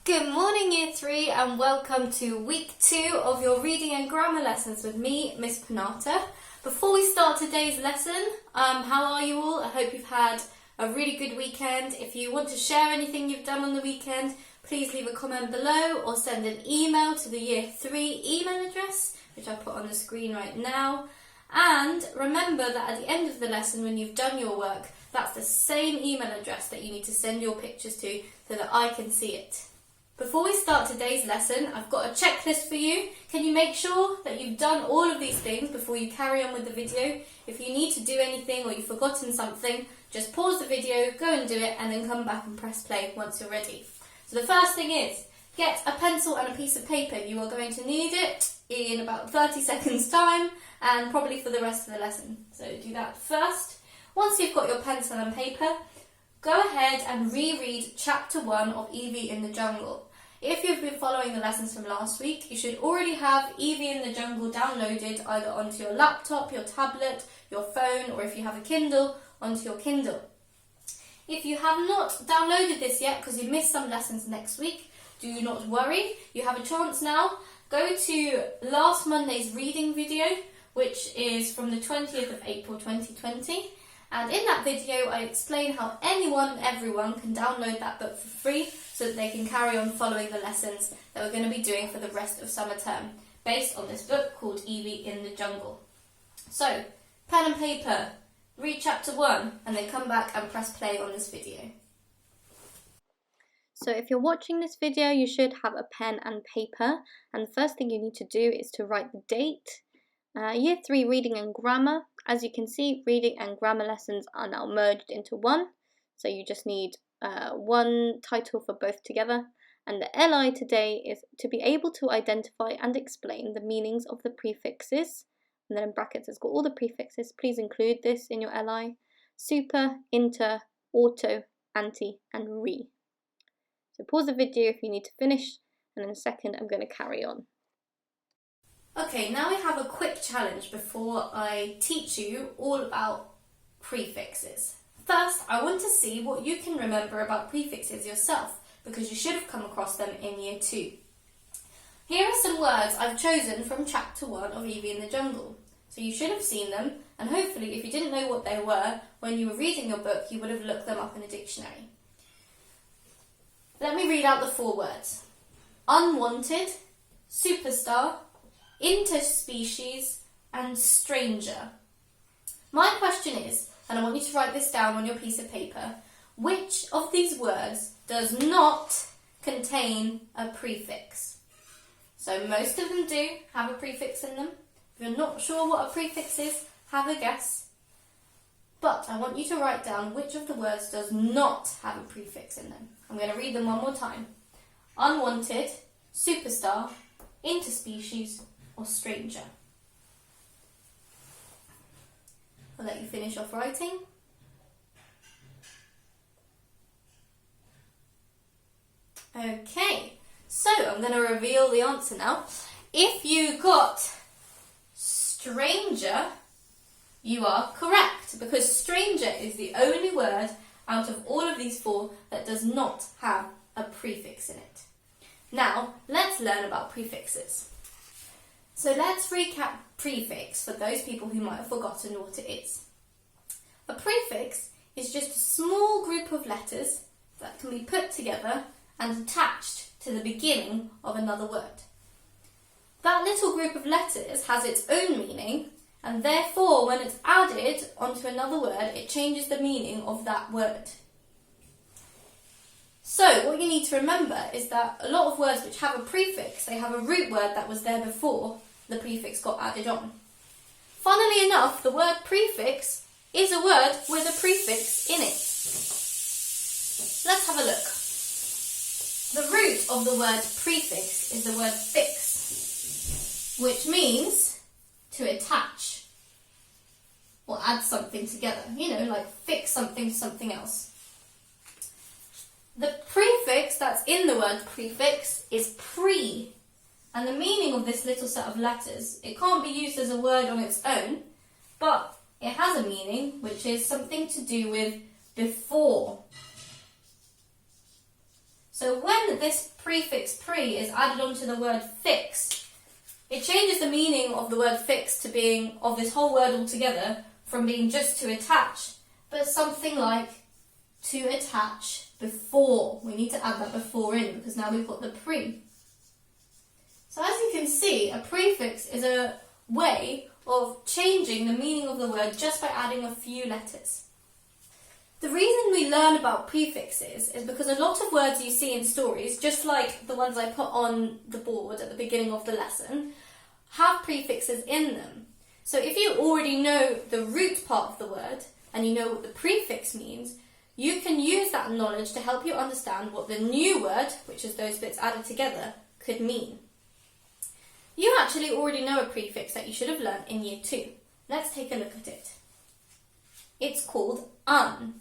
Good morning, Year 3, and welcome to week 2 of your reading and grammar lessons with me, Miss Panata. Before we start today's lesson, how are you all? I hope you've had a really good weekend. If you want to share anything you've done on the weekend, please leave a comment below or send an email to the Year 3 email address, which I put on the screen right now. And remember that at the end of the lesson, when you've done your work, that's the same email address that you need to send your pictures to so that I can see it. Before we start today's lesson, I've got a checklist for you. Can you make sure that you've done all of these things before you carry on with the video? If you need to do anything or you've forgotten something, just pause the video, go and do it, and then come back and press play once you're ready. So the first thing is, get a pencil and a piece of paper. You are going to need it in about 30 seconds time and probably for the rest of the lesson. So do that first. Once you've got your pencil and paper, go ahead and reread chapter 1 of Evie in the Jungle. If you've been following the lessons from last week, you should already have Evie in the Jungle downloaded either onto your laptop, your tablet, your phone, or if you have a Kindle, onto your Kindle. If you have not downloaded this yet because you missed some lessons next week, do not worry. You have a chance now. Go to last Monday's reading video, which is from the 20th of April 2020. And in that video, I explain how anyone and everyone can download that book for free so that they can carry on following the lessons that we're going to be doing for the rest of summer term, based on this book called Evie in the Jungle. So, pen and paper, read chapter 1, and then come back and press play on this video. So if you're watching this video, you should have a pen and paper, and the first thing you need to do is to write the date. Year 3 reading and grammar. As you can see, reading and grammar lessons are now merged into one. So you just need one title for both together. And the LI today is to be able to identify and explain the meanings of the prefixes. And then in brackets it's got all the prefixes. Please include this in your LI. Super, inter, auto, anti, and re. So pause the video if you need to finish. And in a second I'm going to carry on. Okay, now we have a quick challenge before I teach you all about prefixes. First, I want to see what you can remember about prefixes yourself, because you should have come across them in Year 2. Here are some words I've chosen from chapter 1 of Evie in the Jungle. So you should have seen them, and hopefully if you didn't know what they were when you were reading your book, you would have looked them up in a dictionary. Let me read out the 4 words. Unwanted, superstar, interspecies, and stranger. My question is, and I want you to write this down on your piece of paper, which of these words does not contain a prefix? So most of them do have a prefix in them. If you're not sure what a prefix is, have a guess. But I want you to write down which of the words does not have a prefix in them. I'm going to read them one more time. Unwanted, superstar, interspecies, or stranger. I'll let you finish off writing. Okay, so I'm going to reveal the answer now. If you got stranger, you are correct, because stranger is the only word out of all of these 4 that does not have a prefix in it. Now, let's learn about prefixes. So let's recap prefix for those people who might have forgotten what it is. A prefix is just a small group of letters that can be put together and attached to the beginning of another word. That little group of letters has its own meaning, and therefore when it's added onto another word, it changes the meaning of that word. So what you need to remember is that a lot of words which have a prefix, they have a root word that was there before the prefix got added on. Funnily enough, the word prefix is a word with a prefix in it. Let's have a look. The root of the word prefix is the word fix, which means to attach or add something together. You know, like fix something to something else. The prefix that's in the word prefix is pre. And the meaning of this little set of letters, it can't be used as a word on its own, but it has a meaning, which is something to do with before. So when this prefix pre is added onto the word fix, it changes the meaning of the word fix to being, of this whole word altogether, from being just to attach, but something like to attach before. We need to add that before in because now we've got the pre. So as you can see, a prefix is a way of changing the meaning of the word just by adding a few letters. The reason we learn about prefixes is because a lot of words you see in stories, just like the ones I put on the board at the beginning of the lesson, have prefixes in them. So if you already know the root part of the word and you know what the prefix means, you can use that knowledge to help you understand what the new word, which is those bits added together, could mean. You actually already know a prefix that you should have learnt in year 2. Let's take a look at it. It's called un.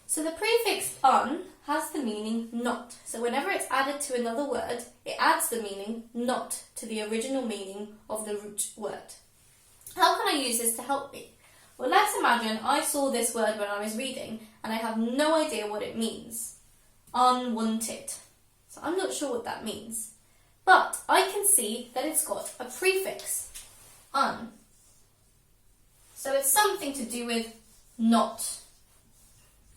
So the prefix un has the meaning not. So whenever it's added to another word, it adds the meaning not to the original meaning of the root word. How can I use this to help me? Well, let's imagine I saw this word when I was reading and I have no idea what it means. Unwanted. So I'm not sure what that means. But I can see that it's got a prefix, un. So it's something to do with not.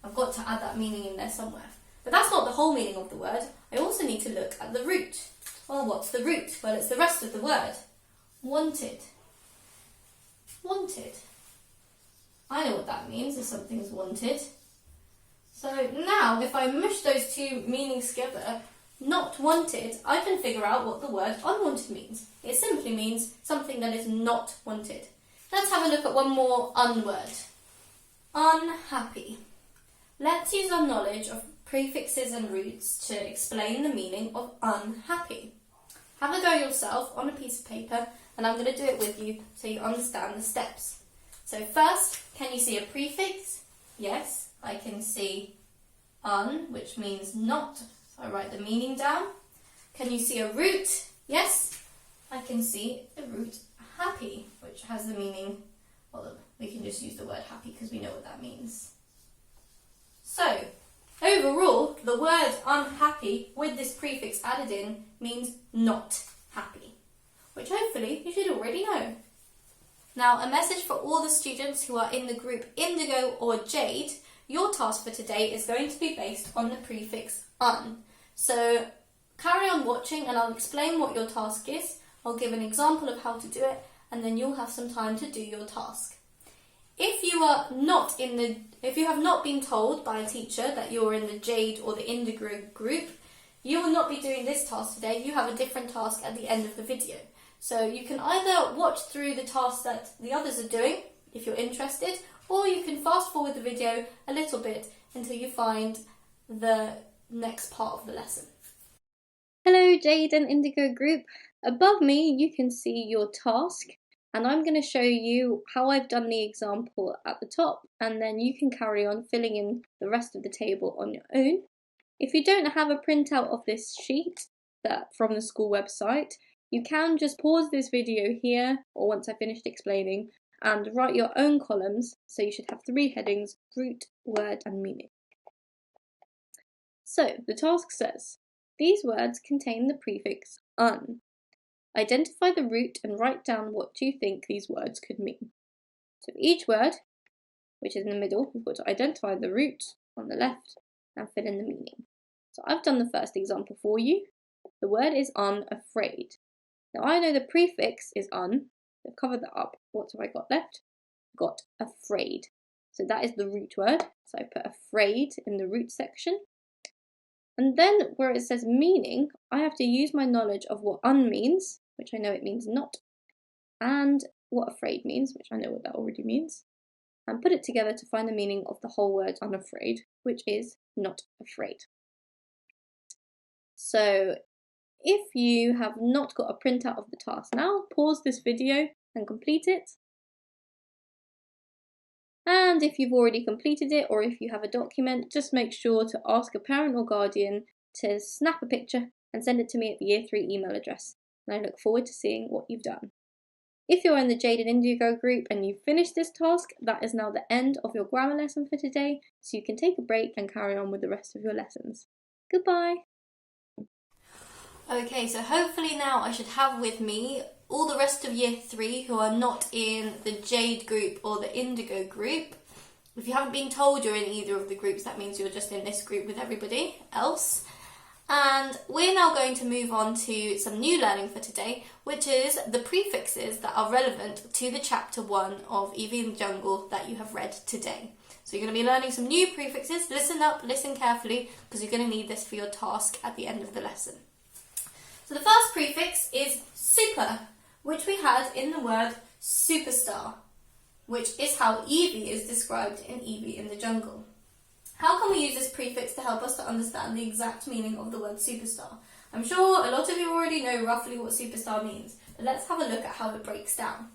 I've got to add that meaning in there somewhere. But that's not the whole meaning of the word. I also need to look at the root. Well, what's the root? Well, it's the rest of the word. Wanted. Wanted. I know what that means if something's wanted. So now, if I mush those two meanings together, not wanted, I can figure out what the word unwanted means. It simply means something that is not wanted. Let's have a look at one more un word. Unhappy. Let's use our knowledge of prefixes and roots to explain the meaning of unhappy. Have a go yourself on a piece of paper, and I'm going to do it with you so you understand the steps. So first, can you see a prefix? Yes, I can see un, which means not. So I write the meaning down. Can you see a root? Yes, I can see the root happy, which has the meaning, well, we can just use the word happy because we know what that means. So, overall, the word unhappy with this prefix added in means not happy, which hopefully you should already know. Now, a message for all the students who are in the group Indigo or Jade. Your task for today is going to be based on the prefix un. So carry on watching and I'll explain what your task is. I'll give an example of how to do it and then you'll have some time to do your task. If you have not been told by a teacher that you're in the Jade or the Indigo group, you will not be doing this task today. You have a different task at the end of the video. So you can either watch through the tasks that the others are doing, if you're interested, or you can fast forward the video a little bit until you find the next part of the lesson. Hello Jade and Indigo group. Above me you can see your task and I'm going to show you how I've done the example at the top and then you can carry on filling in the rest of the table on your own. If you don't have a printout of this sheet from the school website, you can just pause this video here or once I finished explaining and write your own columns, so you should have 3 headings: root, word and meaning. So the task says, these words contain the prefix un. Identify the root and write down what you think these words could mean. So each word, which is in the middle, we've got to identify the root on the left and fill in the meaning. So I've done the first example for you. The word is unafraid. Now I know the prefix is un. I've covered that up. What have I got left? Got afraid. So that is the root word. So I put afraid in the root section. And then where it says meaning, I have to use my knowledge of what un means, which I know it means not, and what afraid means, which I know what that already means, and put it together to find the meaning of the whole word unafraid, which is not afraid. So if you have not got a printout of the task now, pause this video and complete it. And if you've already completed it, or if you have a document, just make sure to ask a parent or guardian to snap a picture and send it to me at the Year 3 email address. And I look forward to seeing what you've done. If you're in the Jade and Indigo group and you've finished this task, that is now the end of your grammar lesson for today, so you can take a break and carry on with the rest of your lessons. Goodbye! Okay, so hopefully now I should have with me all the rest of year 3 who are not in the Jade group or the Indigo group. If you haven't been told you're in either of the groups, that means you're just in this group with everybody else. And we're now going to move on to some new learning for today, which is the prefixes that are relevant to the chapter 1 of Evie in the Jungle that you have read today. So you're going to be learning some new prefixes. Listen up, listen carefully, because you're going to need this for your task at the end of the lesson. So the first prefix is super, which we had in the word superstar, which is how Evie is described in Evie in the Jungle. How can we use this prefix to help us to understand the exact meaning of the word superstar? I'm sure a lot of you already know roughly what superstar means, but let's have a look at how it breaks down.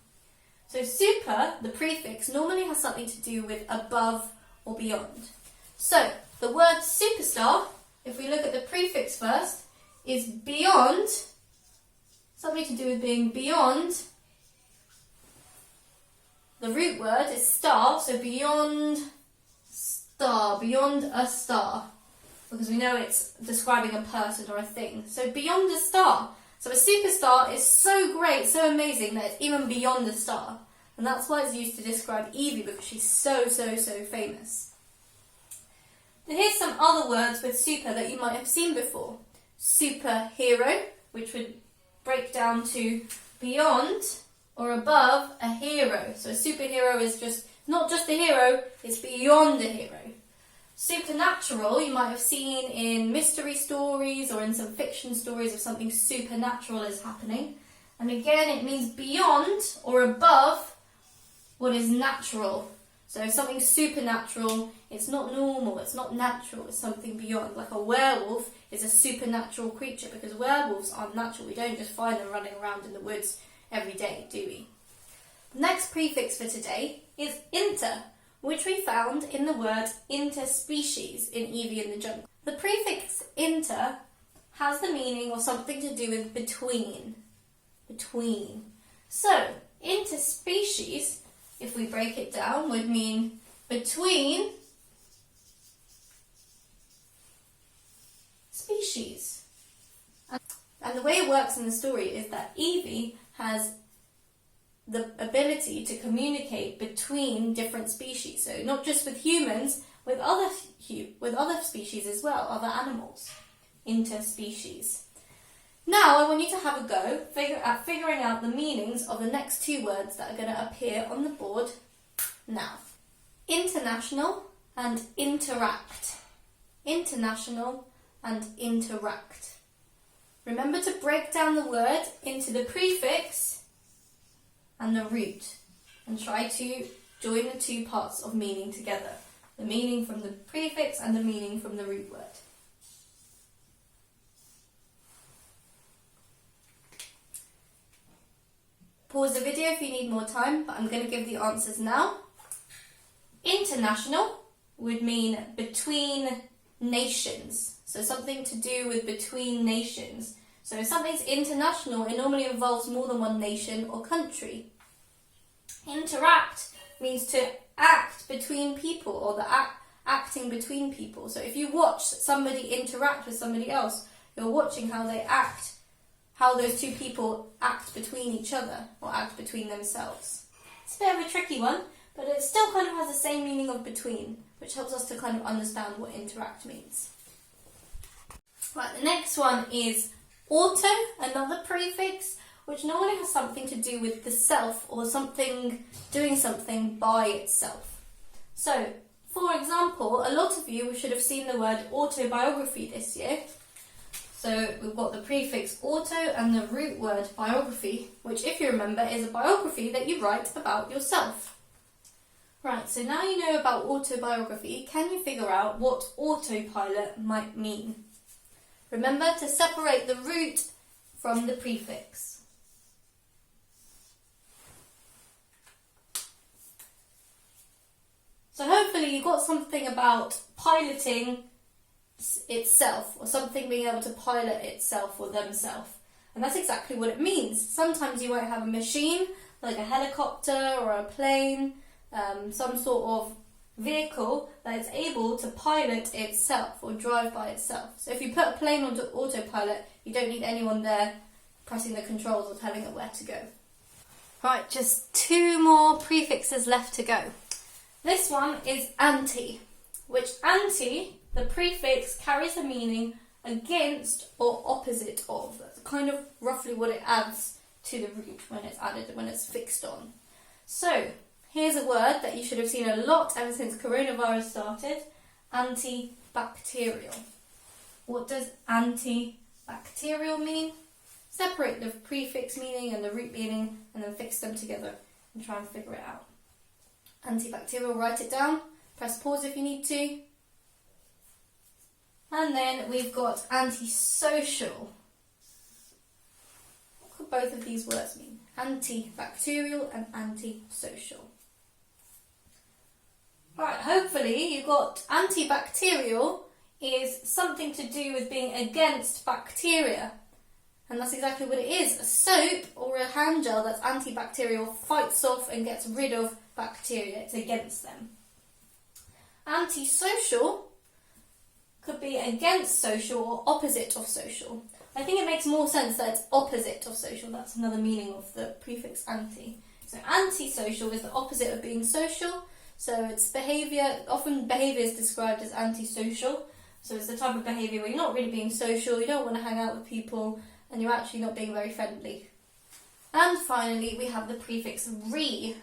So super, the prefix, normally has something to do with above or beyond. So the word superstar, if we look at the prefix first, is beyond, something to do with being beyond. The root word is star, so beyond star, beyond a star, because we know it's describing a person or a thing. So beyond a star. So a superstar is so great, so amazing that it's even beyond a star. And that's why it's used to describe Evie, because she's so famous. Now here's some other words with super that you might have seen before. Superhero, which would break down to beyond or above a hero. So a superhero is just not just a hero, it's beyond a hero. Supernatural, you might have seen in mystery stories or in some fiction stories of something supernatural is happening. And again, it means beyond or above what is natural. So something supernatural, it's not normal, it's not natural, it's something beyond. Like a werewolf is a supernatural creature, because werewolves aren't natural. We don't just find them running around in the woods every day, do we? The next prefix for today is inter, which we found in the word interspecies in Evie in the Jungle. The prefix inter has the meaning of something to do with between. Between. So, interspecies, if we break it down, would mean between species. And the way it works in the story is that Evie has the ability to communicate between different species. So not just with humans, with other species as well, other animals. Interspecies. Now I want you to have a go at figuring out the meanings of the next two words that are going to appear on the board now. International and interact. International and interact. Remember to break down the word into the prefix and the root and try to join the two parts of meaning together. The meaning from the prefix and the meaning from the root word. Pause the video if you need more time, but I'm going to give the answers now. International would mean between nations. So something to do with between nations. So if something's international, it normally involves more than one nation or country. Interact means to act between people, or the acting between people. So if you watch somebody interact with somebody else, you're watching how they act, how those two people act between each other or act between themselves. It's a bit of a tricky one, but it still kind of has the same meaning of between, which helps us to kind of understand what interact means. Right, the next one is auto, another prefix, which normally has something to do with the self or something doing something by itself. So, for example, a lot of you should have seen the word autobiography this year. So we've got the prefix auto and the root word biography, which, if you remember, is a biography that you write about yourself. Right, so now you know about autobiography, can you figure out what autopilot might mean? Remember to separate the root from the prefix. So hopefully you got something about piloting itself, or something being able to pilot itself or themselves. And that's exactly what it means. Sometimes you might have a machine, like a helicopter or a plane, some sort of vehicle that is able to pilot itself or drive by itself. So if you put a plane onto autopilot, you don't need anyone there pressing the controls or telling it where to go. Right, just 2 more prefixes left to go. This one is anti, which anti, the prefix carries the meaning against or opposite of. That's kind of roughly what it adds to the root when it's fixed on. So here's a word that you should have seen a lot ever since coronavirus started, antibacterial. What does antibacterial mean? Separate the prefix meaning and the root meaning and then fix them together and try and figure it out. Antibacterial, write it down, press pause if you need to. And then we've got antisocial. What could both of these words mean? Antibacterial and antisocial. Right, hopefully you got antibacterial is something to do with being against bacteria. And that's exactly what it is. A soap or a hand gel that's antibacterial fights off and gets rid of bacteria. It's against them. Antisocial could be against social or opposite of social. I think it makes more sense that it's opposite of social. That's another meaning of the prefix anti. So antisocial is the opposite of being social. So it's behaviour, often behaviour is described as antisocial. So it's the type of behaviour where you're not really being social, you don't want to hang out with people, and you're actually not being very friendly. And finally, we have the prefix re,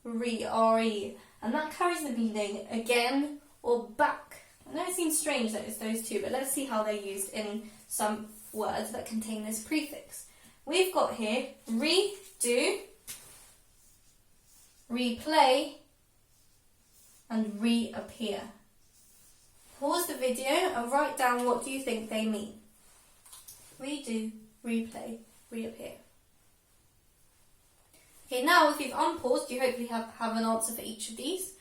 re, and that carries the meaning again or back. I know it seems strange that it's those two, but let's see how they're used in some words that contain this prefix. We've got here redo, replay, and reappear. Pause the video and write down what do you think they mean. Redo, replay, reappear. Okay, now if you've unpaused, you hopefully have an answer for each of these.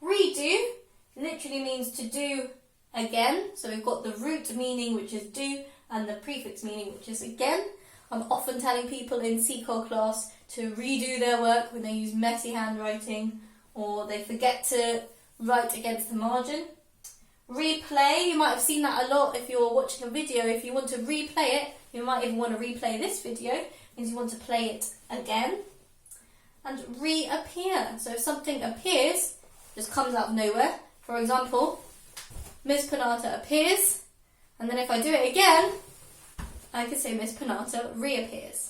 Redo literally means to do again. So we've got the root meaning, which is do, and the prefix meaning, which is again. I'm often telling people in CCOL class to redo their work when they use messy handwriting or they forget to write against the margin. Replay, you might have seen that a lot if you're watching a video. If you want to replay it, you might even want to replay this video, means you want to play it again. And reappear, so if something appears, just comes out of nowhere. For example, Miss Panata appears, and then if I do it again, I could say Miss Panata reappears.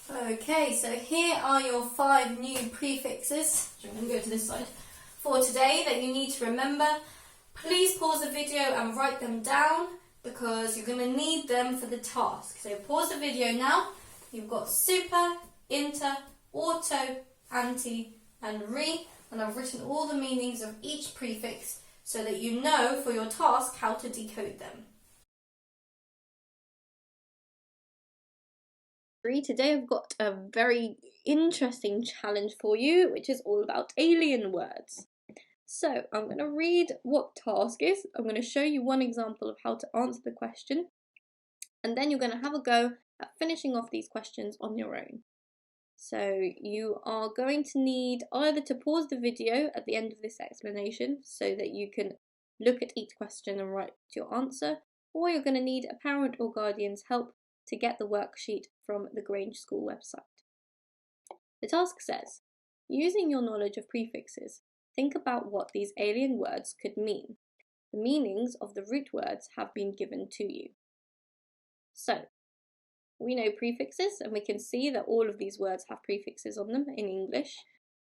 Okay, so here are your 5 new prefixes, which I'm going to go to this side, for today that you need to remember. Please pause the video and write them down because you're going to need them for the task. So pause the video now. You've got super, inter, auto, anti, and re, and I've written all the meanings of each prefix so that you know for your task how to decode them. Today I've got a very interesting challenge for you, which is all about alien words. So I'm going to read what task is. I'm going to show you one example of how to answer the question, and then you're going to have a go at finishing off these questions on your own. So you are going to need either to pause the video at the end of this explanation so that you can look at each question and write your answer, or you're going to need a parent or guardian's help to get the worksheet from the Grange School website. The task says, using your knowledge of prefixes, think about what these alien words could mean. The meanings of the root words have been given to you. So, we know prefixes, and we can see that all of these words have prefixes on them in English,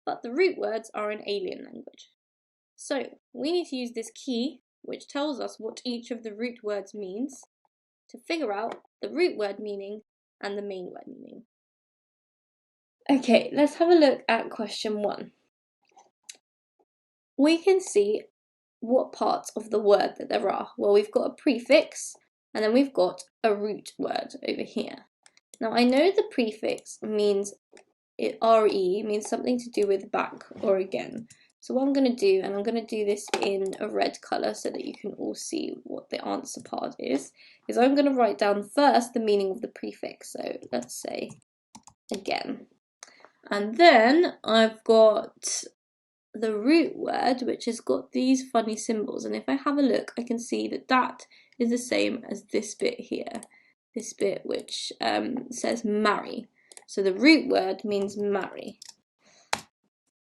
but the root words are in alien language. So, we need to use this key, which tells us what each of the root words means, to figure out the root word meaning and the main word meaning. Okay, let's have a look at question 1. We can see what parts of the word that there are. Well, we've got a prefix, and then we've got a root word over here. Now, I know the prefix means, re, means something to do with back or again. So what I'm going to do, and I'm going to do this in a red colour so that you can all see what the answer part is I'm going to write down first the meaning of the prefix. So let's say again. And then I've got the root word, which has got these funny symbols, and if I have a look, I can see that that is the same as this bit here, this bit which says marry. So the root word means marry.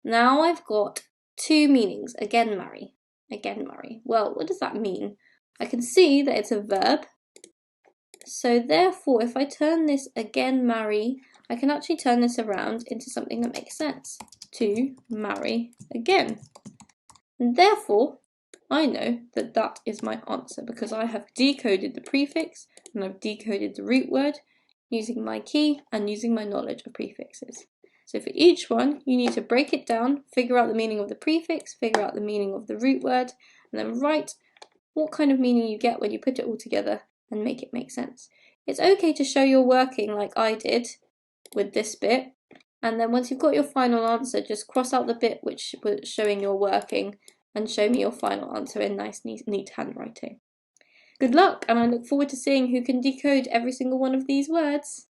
Now I've got two meanings, again marry, again marry. Well, what does that mean? I can see that it's a verb, so therefore if I turn this again marry, I can actually turn this around into something that makes sense. To marry again. And therefore, I know that that is my answer because I have decoded the prefix and I've decoded the root word using my key and using my knowledge of prefixes. So for each one, you need to break it down, figure out the meaning of the prefix, figure out the meaning of the root word, and then write what kind of meaning you get when you put it all together and make it make sense. It's okay to show your working like I did with this bit, and then once you've got your final answer, just cross out the bit which was showing your working and show me your final answer in nice, neat handwriting. Good luck, and I look forward to seeing who can decode every single one of these words.